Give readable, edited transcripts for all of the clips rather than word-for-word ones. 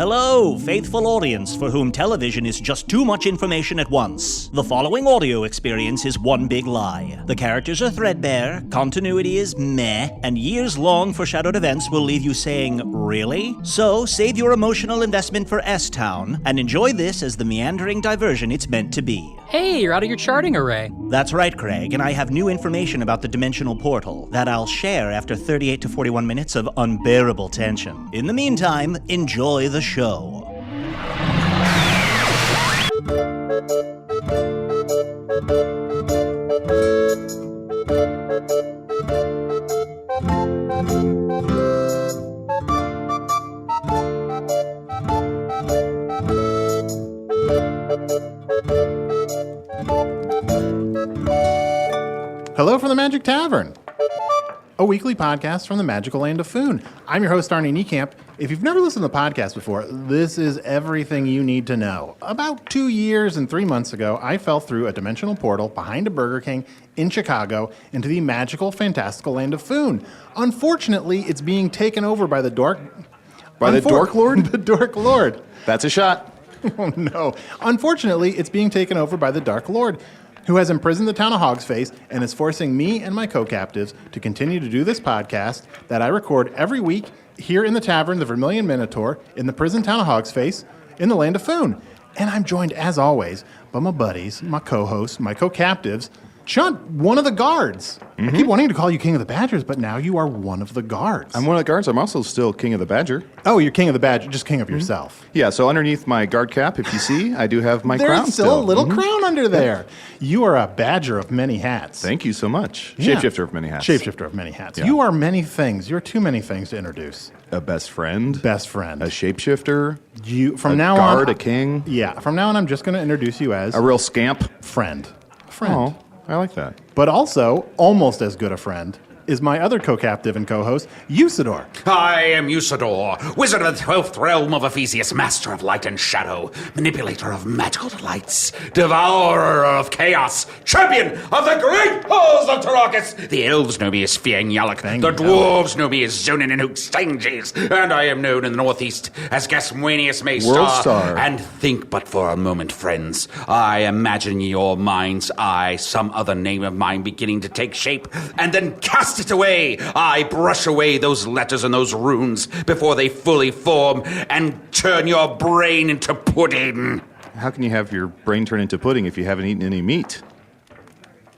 Hello, faithful audience for whom television is just too much information at once. The following audio experience is one big lie. The characters are threadbare, continuity is meh, and years-long foreshadowed events will leave you saying, really? So, save your emotional investment for S-Town, and enjoy this as the meandering diversion it's meant to be. Hey, you're out of your charting array. That's right, Craig, and I have new information about the dimensional portal that I'll share after 38 to 41 minutes of unbearable tension. In the meantime, enjoy the show. Hello from the Magic Tavern, a weekly podcast from the magical land of Foon. I'm your host, Arnie Niekamp. If you've never listened to the podcast before, this is everything you need to know. About 2 years and 3 months ago, I fell through a dimensional portal behind a Burger King in Chicago into the magical, fantastical land of Foon. Unfortunately, it's being taken over by the Dork... By the Dork Lord? The Dork Lord. That's a shot. Oh, no. Unfortunately, it's being taken over by the Dark Lord, who has imprisoned the town of Hogsface and is forcing me and my co-captives to continue to do this podcast that I record every week here in the tavern, the Vermilion Minotaur, in the prison town of Hogsface, in the land of Foon. And I'm joined, as always, by my buddies, my co-hosts, my co-captives, Chunt, one of the guards. I keep wanting to call you King of the Badgers, but now you are one of the guards. I'm one of the guards. I'm also still King of the Badger. Oh, you're King of the Badger, just King of yourself. Yeah, so underneath my guard cap, if you see, I do have my crown There's still a little crown under there. You are a badger of many hats. Thank you so much. Yeah. Shapeshifter of many hats. Shapeshifter of many hats. Yeah. You are many things. You're too many things to introduce. A best friend. Best friend. A shapeshifter. You from a now guard, on. a king. Yeah, from now on, I'm just going to introduce you as A real scamp. friend. A friend. Oh, I like that. But also, almost as good a friend, is my other co-captive and co-host, Usidore. I am Usidore, wizard of the 12th realm of Ephesius, master of light and shadow, manipulator of magical delights, devourer of chaos, champion of the great halls of Tarakas. The elves know me as Fiang Yalak, the dwarves know me as Zonin and Hookstanges, and I am known in the northeast as Gasmuenius Maystar. World star. And think but for a moment, friends, I imagine in your mind's eye some other name of mine beginning to take shape, and then cast it away. I brush away those letters and those runes before they fully form and turn your brain into pudding. How can you have your brain turn into pudding if you haven't eaten any meat?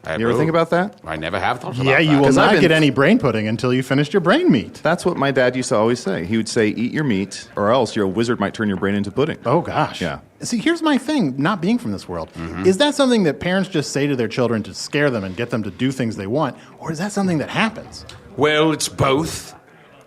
You ever think about that? I never have thought about Yeah, that. you will 'Cause I've not been- get any brain pudding until you finished your brain meat. That's what my dad used to always say. He would say, eat your meat, or else your wizard might turn your brain into pudding. Oh, gosh. Yeah. See, here's my thing, not being from this world. Is that something that parents just say to their children to scare them and get them to do things they want, or is that something that happens? Well, it's both.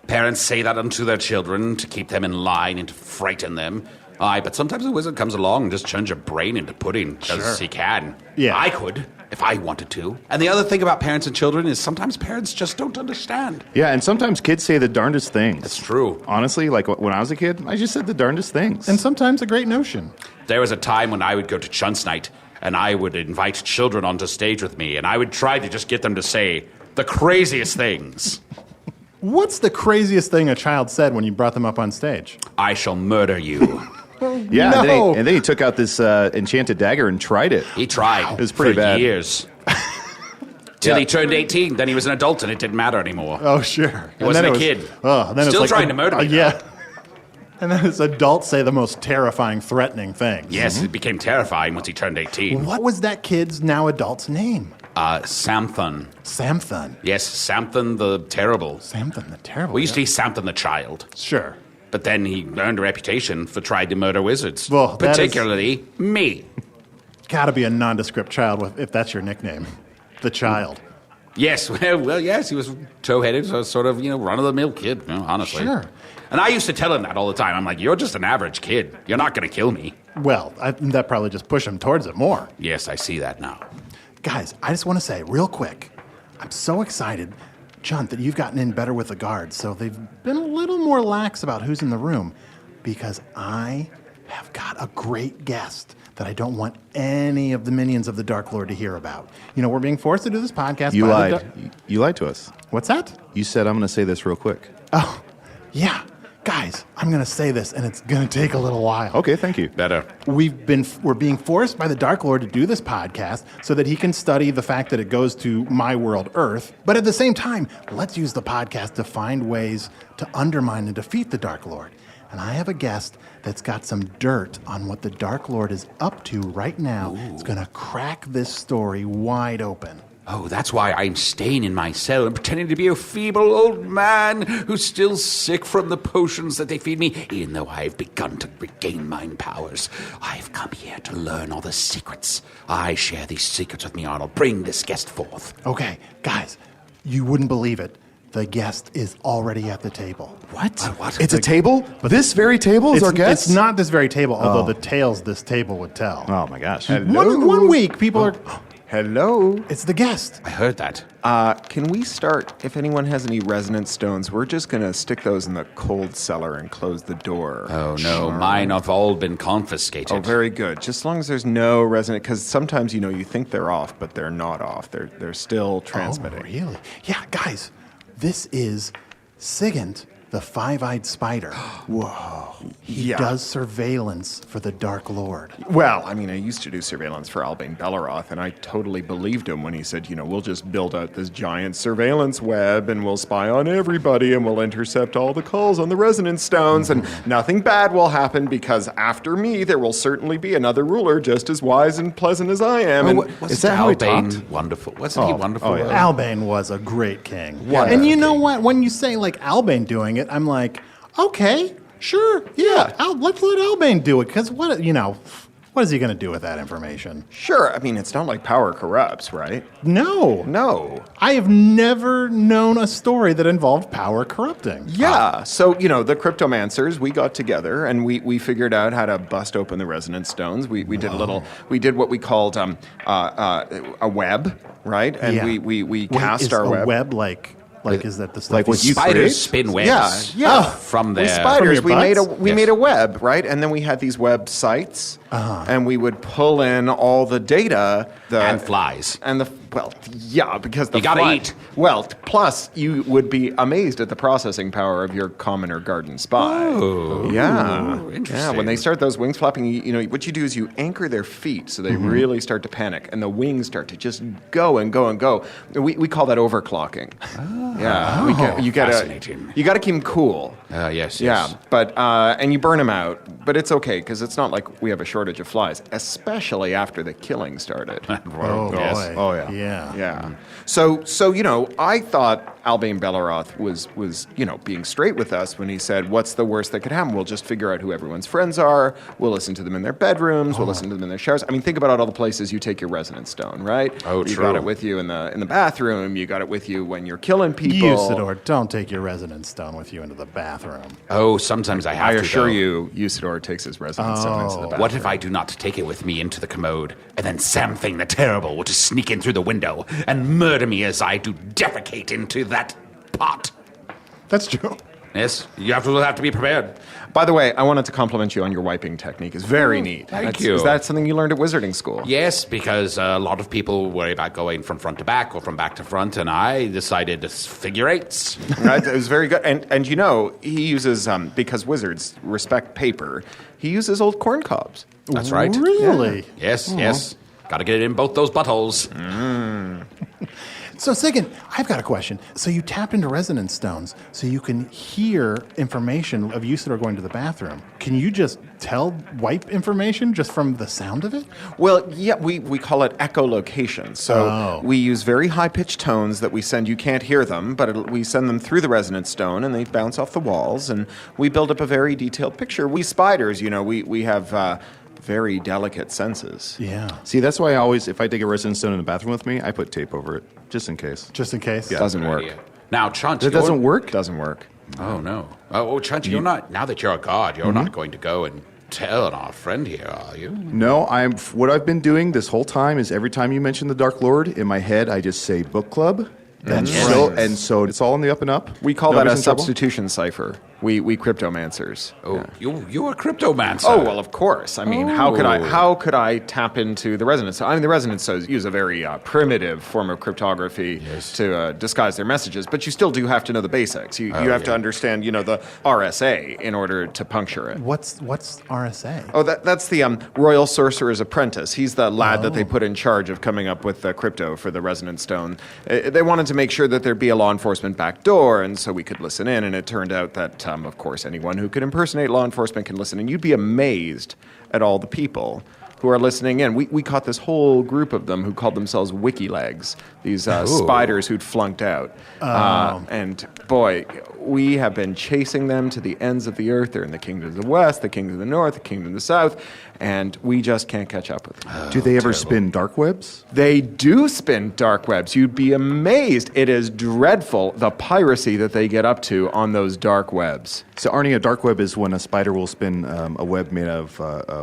Parents say that unto their children to keep them in line and to frighten them. Aye, but sometimes a wizard comes along and just turns your brain into pudding because he can. Yeah. I could, if I wanted to. And the other thing about parents and children is sometimes parents just don't understand. Yeah, and sometimes kids say the darndest things. That's true. Honestly, like when I was a kid, I just said the darndest things. And sometimes a great notion. There was a time when I would go to Chunt's night, and I would invite children onto stage with me, and I would try to just get them to say the craziest things. What's the craziest thing a child said when you brought them up on stage? I shall murder you. Yeah, No. and then he took out this enchanted dagger and tried it. He tried. It was pretty for bad. years. Till Yeah. he turned 18, then he was an adult, and it didn't matter anymore. Oh, sure. He wasn't a kid. Still trying to murder me, Yeah. And then his adults say the most terrifying, threatening things. Yes, it became terrifying once he turned 18. What was that kid's now adult's name? Samthon. Samthon. Yes, Samthon the Terrible. Samthon the Terrible. We used to be Samthon the Child. Sure. But then he earned a reputation for trying to murder wizards. Well, that is- particularly me. Gotta be a nondescript child if that's your nickname. The Child. Yes, well, yes, he was toe-headed, so sort of, run-of-the-mill kid, honestly. Sure. And I used to tell him that all the time. I'm like, you're just an average kid. You're not going to kill me. Well, that probably just pushed him towards it more. Yes, I see that now. Guys, I just want to say real quick, I'm so excited, Chunt, that you've gotten in better with the guards, so they've been a little more lax about who's in the room, because I have got a great guest that I don't want any of the minions of the Dark Lord to hear about. We're being forced to do this podcast. You by the lied. You lied to us. What's that? You said, I'm going to say this real quick. Oh, yeah. Guys, I'm going to say this, and it's going to take a little while. Okay, thank you. Better. We're being forced by the Dark Lord to do this podcast so that he can study the fact that it goes to my world, Earth. But at the same time, let's use the podcast to find ways to undermine and defeat the Dark Lord. And I have a guest that's got some dirt on what the Dark Lord is up to right now. It's going to crack this story wide open. Oh, that's why I'm staying in my cell and pretending to be a feeble old man who's still sick from the potions that they feed me, even though I've begun to regain mind powers. I've come here to learn all the secrets. I share these secrets with me, Arnold. Bring this guest forth. Okay, guys, you wouldn't believe it. The guest is already at the table. What? What? It's a table? This very table is our guest? It's not this very table, although the tales this table would tell. Oh, my gosh. One week, people are... Hello. It's the guest. I heard that. Can we start, if anyone has any resonance stones, we're just going to stick those in the cold cellar and close the door. Oh, no. Mine have all been confiscated. Oh, very good. Just as long as there's no resonance, because sometimes, you think they're off, but they're not off. They're still transmitting. Oh, really? Yeah, guys, this is Sigent, the five-eyed spider. Whoa. He does surveillance for the Dark Lord. Well, I used to do surveillance for Albane Belleroth, and I totally believed him when he said, we'll just build out this giant surveillance web, and we'll spy on everybody, and we'll intercept all the calls on the resonance stones, and nothing bad will happen, because after me, there will certainly be another ruler just as wise and pleasant as I am. Is that how he Albane talked? wonderful? Wasn't he wonderful? Oh, yeah. Albane was a great king. And you know what? When you say, Albane doing it, I'm like, okay, sure, yeah. Let's let Albane do it, because what is he going to do with that information? Sure, it's not like power corrupts, right? No. I have never known a story that involved power corrupting. Yeah, so, the cryptomancers, we got together and we figured out how to bust open the resonance stones. We did we did what we called a web, right? And we cast our web. Web is that the stuff? Like what you Spiders create? spin webs. Yeah. From We there. spiders, From your we butts? made a web, right? And then we had these websites, and we would pull in all the data. And flies. And because the You gotta eat. Well, plus you would be amazed at the processing power of your commoner garden spy. Oh. Yeah. Interesting. Yeah, when they start those wings flapping, what you do is you anchor their feet so they really start to panic, and the wings start to just go and go and go. We call that overclocking. Yeah, you got Fascinating. to keep them cool. Yes. Yeah, but and you burn them out, but it's okay because it's not like we have a shortage of flies, especially after the killing started. Oh, Yes. boy. Oh, yeah. Yeah. So I thought Albane Belleroth was being straight with us when he said, "What's the worst that could happen? We'll just figure out who everyone's friends are. We'll listen to them in their bedrooms. We'll listen to them in their showers. Think about all the places you take your resonance stone, right? Oh, you true. got it with you in the bathroom. You got it with you when you're killing people. Usidore, don't take your resonance stone with you into the bathroom. Oh, sometimes I have I to. assure though. you, Usidore takes his resonance stone into the bathroom. What if I do not take it with me into the commode, and then something the terrible will just sneak in through the window and murder me as I do defecate into that pot? That's true. Yes, you have to be prepared. By the way, I wanted to compliment you on your wiping technique. It's very neat. Thank you. Is that something you learned at wizarding school? Yes, because a lot of people worry about going from front to back or from back to front, and I decided to figure eights. Right? It was very good. And he uses, because wizards respect paper, he uses old corn cobs. That's right. Really? Yes. Got to get it in both those buttholes. So, Sigint, I've got a question. So you tapped into resonance stones so you can hear information of Usidore going to the bathroom. Can you just wipe information just from the sound of it? Well, yeah, we call it echolocation. So we use very high-pitched tones that we send. You can't hear them, but we send them through the resonance stone, and they bounce off the walls, and we build up a very detailed picture. We spiders, we have... very delicate senses. Yeah. See, that's why I always, if I take a resonance stone in the bathroom with me, I put tape over it, just in case. Just in case? Yeah. Doesn't work. Now, Chunt, That doesn't work? Doesn't work. Oh, no. Oh, Chunt, you're not, now that you're a god, you're not going to go and tell on our friend here, are you? No, what I've been doing this whole time is every time you mention the Dark Lord, in my head I just say book club, That's And so it's all in the up and up. We call that a Nobody's in trouble? substitution cipher. We cryptomancers. Oh, you're a cryptomancer. Oh, well, of course. I mean, how could I tap into the resonance? I mean, the resonance use a very primitive form of cryptography to disguise their messages, but you still do have to know the basics. You have to understand, the RSA in order to puncture it. What's RSA? Oh, that's the Royal Sorcerer's Apprentice. He's the lad that they put in charge of coming up with the crypto for the Resonance Stone. They wanted to make sure that there'd be a law enforcement back door, and so we could listen in, and it turned out that, of course, anyone who could impersonate law enforcement can listen, and you'd be amazed at all the people who are listening in. We caught this whole group of them who called themselves Wikilegs, these spiders who'd flunked out. And boy, we have been chasing them to the ends of the earth. They're in the kingdom of the west, the kingdom of the north, the kingdom of the south, and we just can't catch up with them. Do they ever spin dark webs? They do spin dark webs. You'd be amazed. It is dreadful, the piracy that they get up to on those dark webs. So, Arnie, a dark web is when a spider will spin a web made of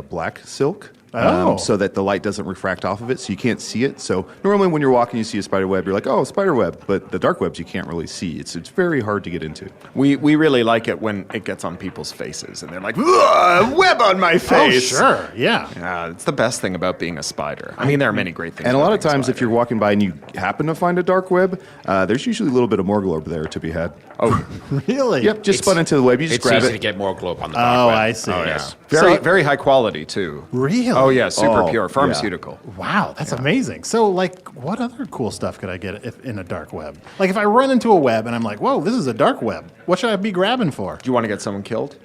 black silk. So that the light doesn't refract off of it, so you can't see it. So normally when you're walking, you see a spider web, you're like, oh, spider web. But the dark webs you can't really see. It's very hard to get into. We really like it when it gets on people's faces, and they're like, web on my face. Oh, sure, yeah. It's the best thing about being a spider. I mean, there are many great things. And a about lot of being times, if you're walking by and you happen to find a dark web, there's usually a little bit of Morglobe there to be had. Oh, Really? Yep, just spun into the web. You just It's grab easy it. to get more globe on the dark web. I see. Oh, yes. very high quality, too. Really? Oh, yeah, super Oh, pure, pharmaceutical. Wow, that's amazing. So, what other cool stuff could I get in a dark web? Like, if I run into a web and I'm like, whoa, this is a dark web, what should I be grabbing for? Do you want to get someone killed?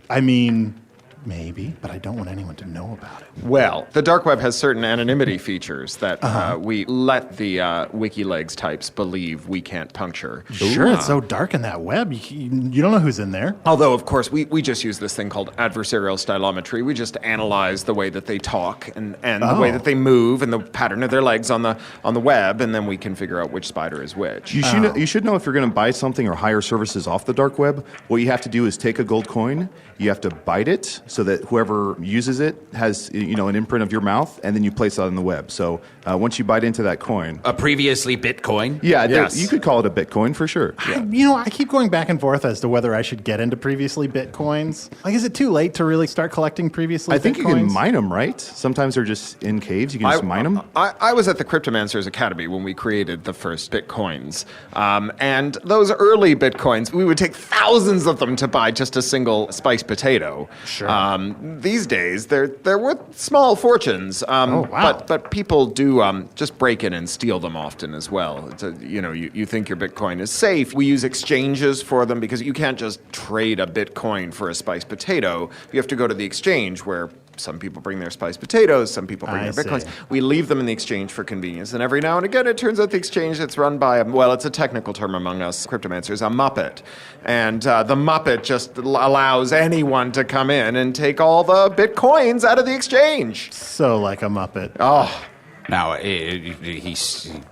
I mean, maybe, but I don't want anyone to know about it. Well, the dark web has certain anonymity features that we let the WikiLegs types believe we can't puncture. Sure, it's so dark in that web, you don't know who's in there. Although, of course, we just use this thing called adversarial stylometry. We just analyze the way that they talk and the way that they move and the pattern of their legs on the web, and then we can figure out which spider is which. You should know if you're going to buy something or hire services off the dark web, what you have to do is take a gold coin, you have to bite it so that whoever uses it has an imprint of your mouth, and then you place it on the web. So once you bite into that coin... A previously Bitcoin? Yeah, Yes. you could call it a Bitcoin for sure. I keep going back and forth as to whether I should get into previously Bitcoins. Like, is it too late to really start collecting previously I think Bitcoins? you can mine them, right? Sometimes they're just in caves. You can just mine them. I was at the Cryptomancers Academy when we created the first Bitcoins. And those early Bitcoins, we would take thousands of them to buy just a single spiced potato. Sure. These days, they're worth small fortunes. Wow. But people do just break in and steal them often as well. You think your Bitcoin is safe. We use exchanges for them because you can't just trade a Bitcoin for a spiced potato. You have to go to the exchange where some people bring their spiced potatoes, some people bring I their Bitcoins. see. We leave them in the exchange for convenience. And every now and again, it turns out the exchange that's run by, it's a technical term among us cryptomancers, a Muppet. And the Muppet just allows anyone to come in and take all the Bitcoins out of the exchange. So like a Muppet. Oh, Now, he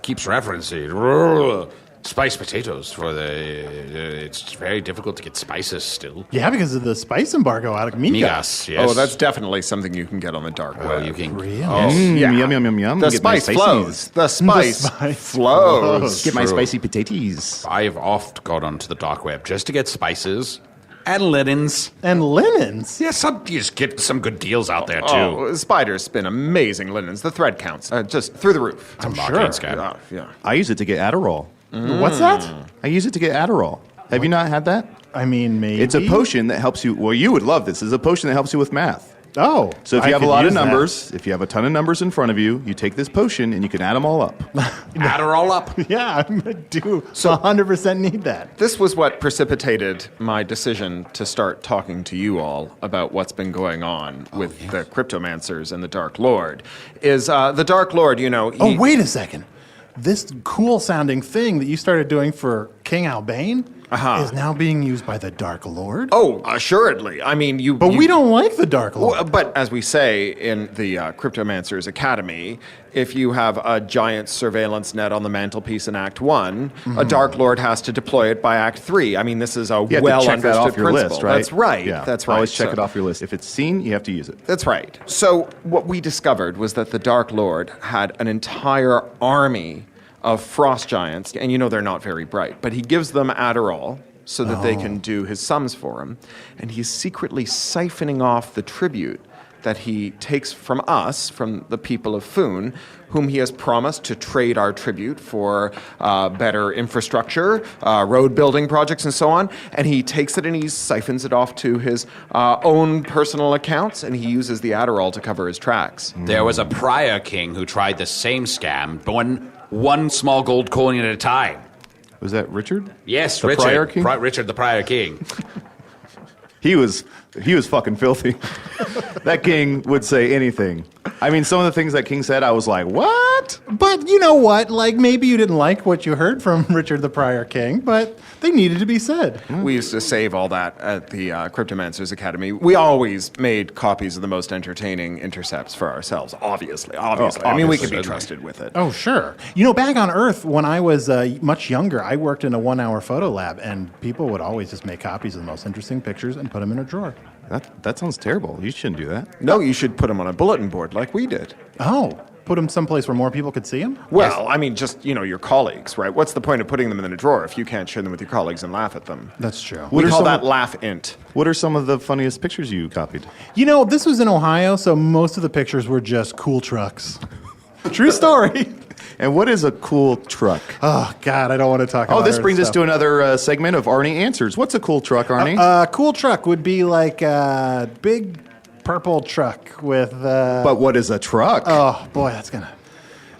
keeps referencing spiced potatoes for it's very difficult to get spices still. Yeah, because of the spice embargo out of Migas, yes. Oh, that's definitely something you can get on the dark web. You can. Really? Yeah. Yum, yum, yum, yum. The Get my spice spicy- flows. The spice flows. Get my True. spicy potatoes. I've oft gone onto the dark web just to get spices and linens. And linens? Yeah, you just get some good deals out there, too. Oh, spiders spin amazing linens. The thread counts just through the roof. It's a sure. marketing scam. Yeah. I use it to get Adderall. What's that? I use it to get Adderall. Have you not had that? I mean, maybe. It's a potion that helps you. Well, you would love this. It's a potion that helps you with math. Oh. So if I you have a could lot of use that. numbers, if you have a ton of numbers in front of you, you take this potion and you can add them all up. Add her all up. Yeah, I do 100% need that. This was what precipitated my decision to start talking to you all about what's been going on with the Cryptomancers and the Dark Lord. Is the Dark Lord, Oh, wait a second. This cool-sounding thing that you started doing for King Albane is now being used by the Dark Lord? Oh, assuredly. I mean, But we don't like the Dark Lord. Well, but as we say in the Cryptomancers Academy, if you have a giant surveillance net on the mantelpiece in Act 1, a Dark Lord has to deploy it by Act 3. I mean, this is a You have to check that well-understood off your principle. list, right? That's right. Yeah. That's right. Always check So- it off your list. If it's seen, you have to use it. That's right. So what we discovered was that the Dark Lord had an entire army of frost giants, and they're not very bright, but he gives them Adderall so that they can do his sums for him, and he's secretly siphoning off the tribute that he takes from us, from the people of Foon, whom he has promised to trade our tribute for better infrastructure, road building projects, and so on. And he takes it and he siphons it off to his own personal accounts, and he uses the Adderall to cover his tracks. There was a prior king who tried the same scam, but one small gold coin at a time. Was that Richard? Yes, the Richard. prior king? Richard, the prior king. He was fucking filthy. That king would say anything. I mean, some of the things that king said, I was like, what? But you know what? Like, maybe you didn't like what you heard from Richard the Prior King, but they needed to be said. We used to save all that at the Cryptomancers Academy. We always made copies of the most entertaining intercepts for ourselves, obviously. I mean, we could be trusted with it. Oh, sure. Back on Earth, when I was much younger, I worked in a 1-hour photo lab, and people would always just make copies of the most interesting pictures and put them in a drawer. That sounds terrible. You shouldn't do that. No, you should put them on a bulletin board like we did. Oh, put them someplace where more people could see them? Well, I mean, just, your colleagues, right? What's the point of putting them in a drawer if you can't share them with your colleagues and laugh at them? That's true. We call that laugh-int. What are some of the funniest pictures you copied? This was in Ohio, so most of the pictures were just cool trucks. True story. And what is a cool truck? Oh, God, I don't want to talk about this brings us stuff. to another segment of Arnie Answers. What's a cool truck, Arnie? A cool truck would be like a big purple truck with... But what is a truck? Oh, boy, that's going to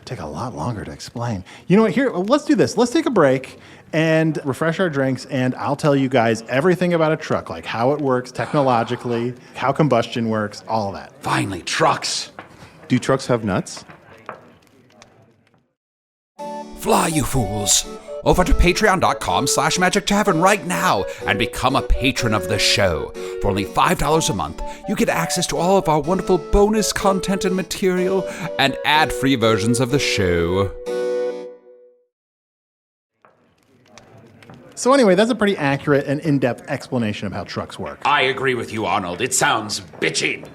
take a lot longer to explain. You know what? Here, let's do this. Let's take a break and refresh our drinks, and I'll tell you guys everything about a truck, like how it works technologically, how combustion works, all of that. Finally, trucks. Do trucks have nuts? Fly, you fools. Over to patreon.com/Magic Tavern right now and become a patron of the show. For only $5 a month, you get access to all of our wonderful bonus content and material and ad-free versions of the show. So anyway, that's a pretty accurate and in-depth explanation of how trucks work. I agree with you, Arnold. It sounds bitchy.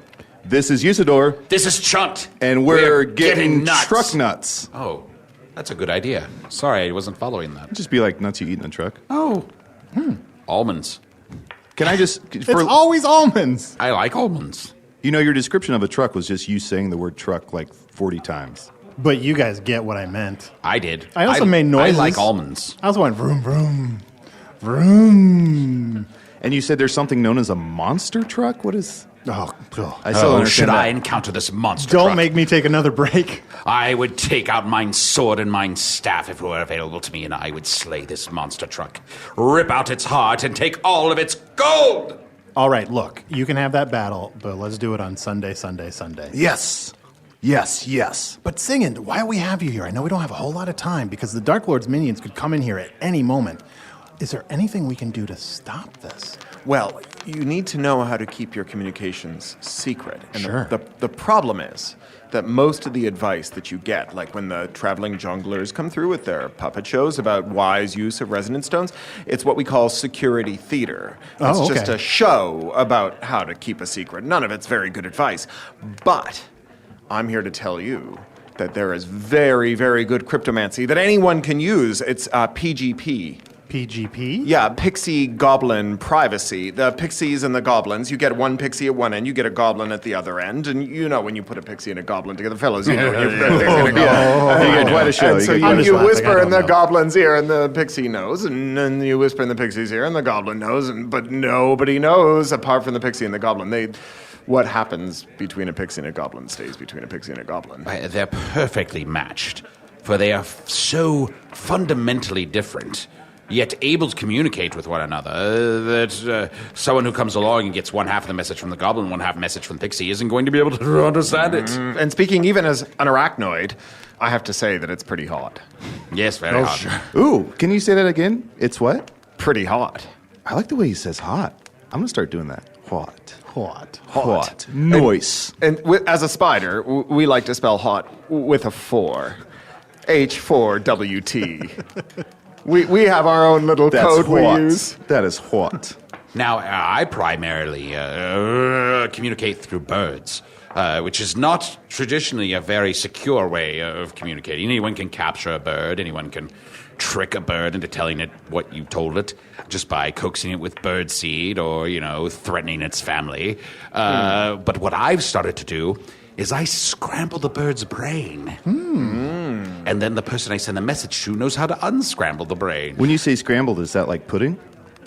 This is Usidore. This is Chunt. And we're getting getting nuts. truck nuts. Oh, that's a good idea. Sorry, I wasn't following that. Just be like nuts you eat in a truck. Oh. Almonds. Can I just... It's always almonds. I like almonds. your description of a truck was just you saying the word truck like 40 times. But you guys get what I meant. I did. I also made noises. I like almonds. I also went vroom, vroom, vroom. And you said there's something known as a monster truck? What is... Oh, I still don't Should understand I that. encounter this monster don't truck? make me take another break. I would take out mine sword and mine staff if it were available to me, and I would slay this monster truck, rip out its heart, and take all of its gold! All right, look, you can have that battle, but let's do it on Sunday. Yes. Yes. But Sigent, why do we have you here? I know we don't have a whole lot of time because the Dark Lord's minions could come in here at any moment. Is there anything we can do to stop this? Well, you need to know how to keep your communications secret. And Sure. the problem is that most of the advice that you get, like when the traveling junglers come through with their puppet shows about wise use of resonance stones, it's what we call security theater. It's okay. just a show about how to keep a secret. None of it's very good advice. But I'm here to tell you that there is very, very good cryptomancy that anyone can use. It's PGP. PGP? Yeah, pixie goblin privacy. The pixies and the goblins, you get one pixie at one end, you get a goblin at the other end, and when you put a pixie and a goblin together, fellows, you know when you put a pixie and a goblin. You get quite a show. And so I'm just you laughing, I whisper don't in the know. goblin's ear and the pixie knows, and then you whisper in the pixie's ear and the goblin knows, but nobody knows apart from the pixie and the goblin. What happens between a pixie and a goblin stays between a pixie and a goblin. They're perfectly matched, for they are so fundamentally different, yet able to communicate with one another, that someone who comes along and gets one half of the message from the goblin, one half message from the pixie, isn't going to be able to understand it. And speaking even as an arachnoid, I have to say that it's pretty hot. Yes, very hard. Sure. Ooh, can you say that again? It's what? Pretty hot. I like the way he says hot. I'm going to start doing that. Hot. Hot. Noise. And as a spider, we like to spell hot with a 4. H4WT. We have our own little That's code we hot. use. That is hot. Now, I primarily communicate through birds. which is not traditionally a very secure way of communicating. Anyone can capture a bird. Anyone can trick a bird into telling it what you told it just by coaxing it with bird seed or, threatening its family. But what I've started to do is I scramble the bird's brain. And then the person I send a message to knows how to unscramble the brain. When you say scrambled, is that like pudding?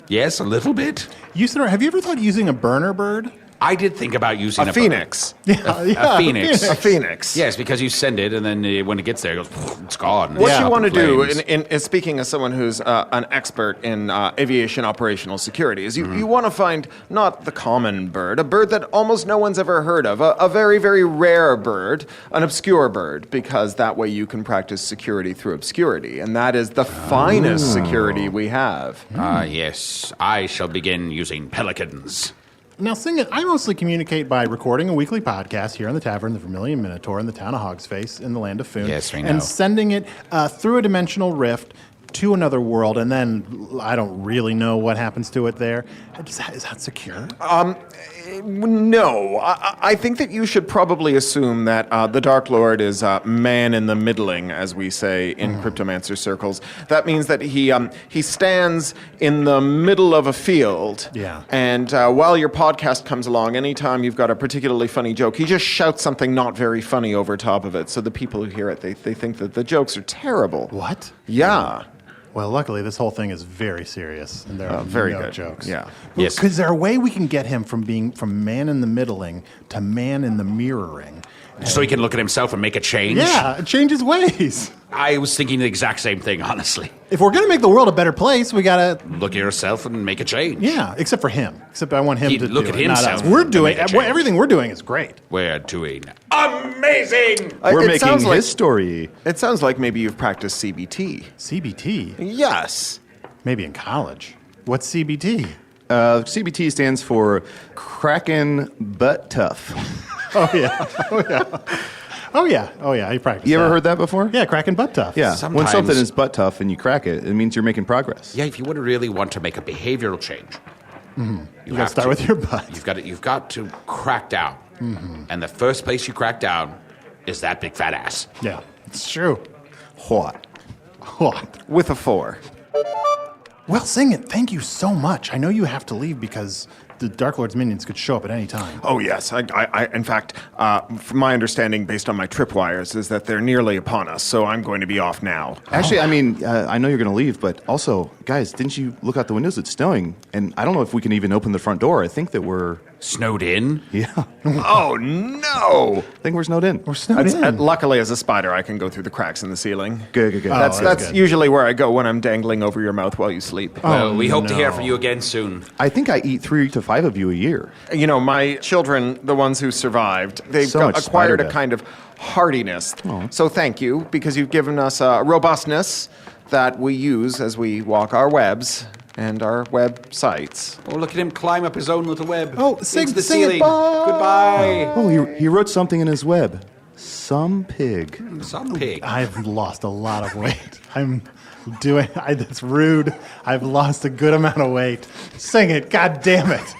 Yes, a little bit. Usidore, have you ever thought using a burner bird? I did think about using A phoenix. A phoenix. A phoenix. Yes, because you send it, and then when it gets there, it goes, it's gone. What Yeah. you want to do, Flames. in speaking as someone who's an expert in aviation operational security, is you want to find not the common bird, a bird that almost no one's ever heard of, a very, very rare bird, an obscure bird, because that way you can practice security through obscurity, and that is the finest security we have. Yes, I shall begin using pelicans. Now, Sigent, I mostly communicate by recording a weekly podcast here on the Tavern, the Vermilion Minotaur, in the town of Hogsface, in the land of Foon. Yes, we know. And sending it through a dimensional rift to another world, and then I don't really know what happens to it there. Is that secure? No, I think that you should probably assume that the Dark Lord is man in the middling, as we say in cryptomancer circles. That means that he stands in the middle of a field. Yeah. And while your podcast comes along, anytime you've got a particularly funny joke, he just shouts something not very funny over top of it. So the people who hear it, they think that the jokes are terrible. What? Yeah. Well, luckily, this whole thing is very serious, and there are very no good. jokes. Yeah. Yes. Is there a way we can get him from man in the middling to man in the mirroring? So he can look at himself and make a change? Yeah, change his ways. I was thinking the exact same thing, honestly. If we're going to make the world a better place, we got to... Look at yourself and make a change. Yeah, except for him. Except I want him He'd to look do at it, not himself us. We're and doing... make a change. Everything we're doing is great. We're doing amazing! We're It making sounds like- history. It sounds like maybe you've practiced CBT. CBT? Yes. Maybe in college. What's CBT? CBT stands for Kraken Butt Tough. Oh, yeah. Oh, yeah. You practice You ever that. heard that before? Yeah, cracking butt tough. Yeah. When Sometimes. something is butt tough and you crack it, it means you're making progress. Yeah, if you would really want to make a behavioral change, You got to start with your butt. You've got to crack down. And the first place you crack down is that big fat ass. Yeah, it's true. What? What? With a 4. Well, Sigent, thank you so much. I know you have to leave because the Dark Lord's minions could show up at any time. Oh, yes. I in fact, from my understanding, based on my tripwires, is that they're nearly upon us, so I'm going to be off now. Actually, I mean, I know you're going to leave, but also, guys, didn't you look out the windows? It's snowing, and I don't know if we can even open the front door. I think that we're... Snowed in? Yeah. Oh, no! I think we're snowed in. We're snowed in. Luckily, as a spider, I can go through the cracks in the ceiling. Good. that's That's good. usually where I go when I'm dangling over your mouth while you sleep. Well, we hope to hear no. from you again soon. I think I eat 3 to 5 of you a year. You know, my children, the ones who survived, they've So much acquired spider a kind of hardiness. So thank you, because you've given us a robustness that we use as we walk our webs and our websites. Oh, look at him climb up his own little web. Oh, into sing the it, ceiling. bye. Goodbye. Oh, he wrote something in his web. Some pig. Some pig. I've lost a lot of weight. That's rude. I've lost a good amount of weight. Sing it, God damn it.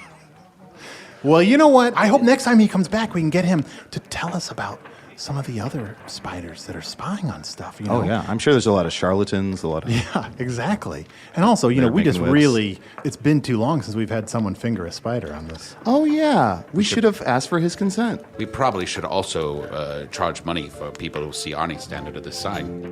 Well, you know what? I hope next time he comes back, we can get him to tell us about some of the other spiders that are spying on stuff. You know? Oh, yeah. I'm sure there's a lot of charlatans, a lot of... Yeah, exactly. And also, They're we making just webs. really, it's been too long since we've had someone finger a spider on this. Oh, yeah. We should have asked for his consent. We probably should also charge money for people who see Arnie stand under this sign.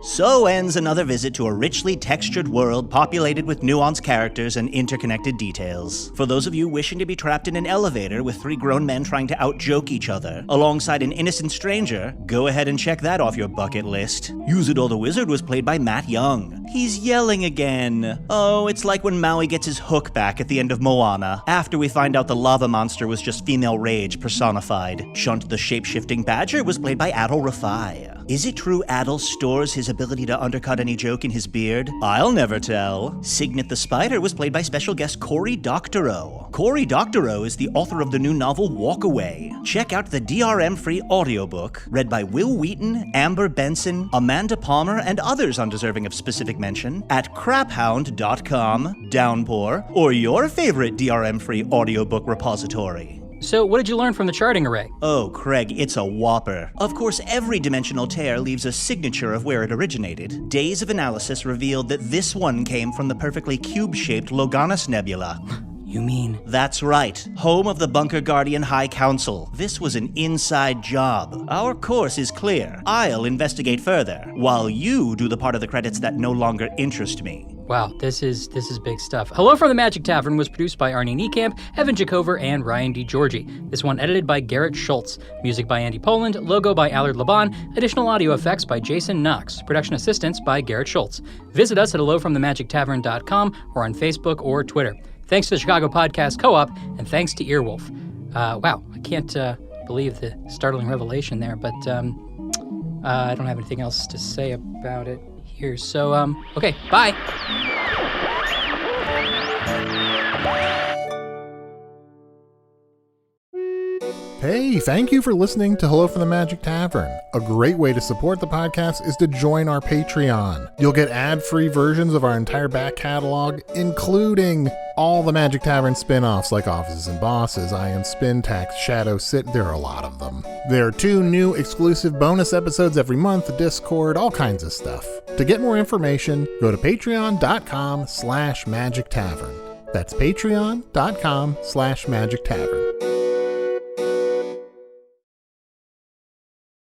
So ends another visit to a richly textured world populated with nuanced characters and interconnected details. For those of you wishing to be trapped in an elevator with 3 grown men trying to out-joke each other, alongside an innocent stranger, go ahead and check that off your bucket list. Usidore the Wizard was played by Matt Young. He's yelling again. Oh, it's like when Maui gets his hook back at the end of Moana, after we find out the lava monster was just female rage personified. Chunt the shape-shifting badger was played by Adal Rifai. Is it true Adal stores his ability to undercut any joke in his beard? I'll never tell. Sigent the spider was played by special guest Cory Doctorow. Cory Doctorow is the author of the new novel Walk Away. Check out the DRM-free audiobook, read by Will Wheaton, Amber Benson, Amanda Palmer, and others undeserving of specific mention, at craphound.com, Downpour, or your favorite DRM-free audiobook repository. So, what did you learn from the charting array? Oh, Craig, it's a whopper. Of course, every dimensional tear leaves a signature of where it originated. Days of analysis revealed that this one came from the perfectly cube-shaped Loganus Nebula. You mean? That's right. Home of the Bunker Guardian High Council. This was an inside job. Our course is clear. I'll investigate further, while you do the part of the credits that no longer interest me. Wow, this is big stuff. Hello from the Magic Tavern was produced by Arnie Niekamp, Evan Jacover, and Ryan DiGiorgi. This one edited by Garrett Schultz. Music by Andy Poland, logo by Allard Laban, additional audio effects by Jason Knox, production assistance by Garrett Schultz. Visit us at hellofromthemagictavern.com or on Facebook or Twitter. Thanks to the Chicago Podcast Co-op, and thanks to Earwolf. Wow, I can't believe the startling revelation there, but I don't have anything else to say about it here. So, okay, bye. Hey, thank you for listening to Hello from the Magic Tavern. A great way to support the podcast is to join our Patreon. You'll get ad-free versions of our entire back catalog, including all the Magic Tavern spin-offs like Offices and Bosses, I Am Spin Tax, Shadow Sit. There are a lot of them. There are 2 new exclusive bonus episodes every month, Discord, all kinds of stuff. To get more information, go to patreon.com/Magic Tavern. That's patreon.com/Magic Tavern.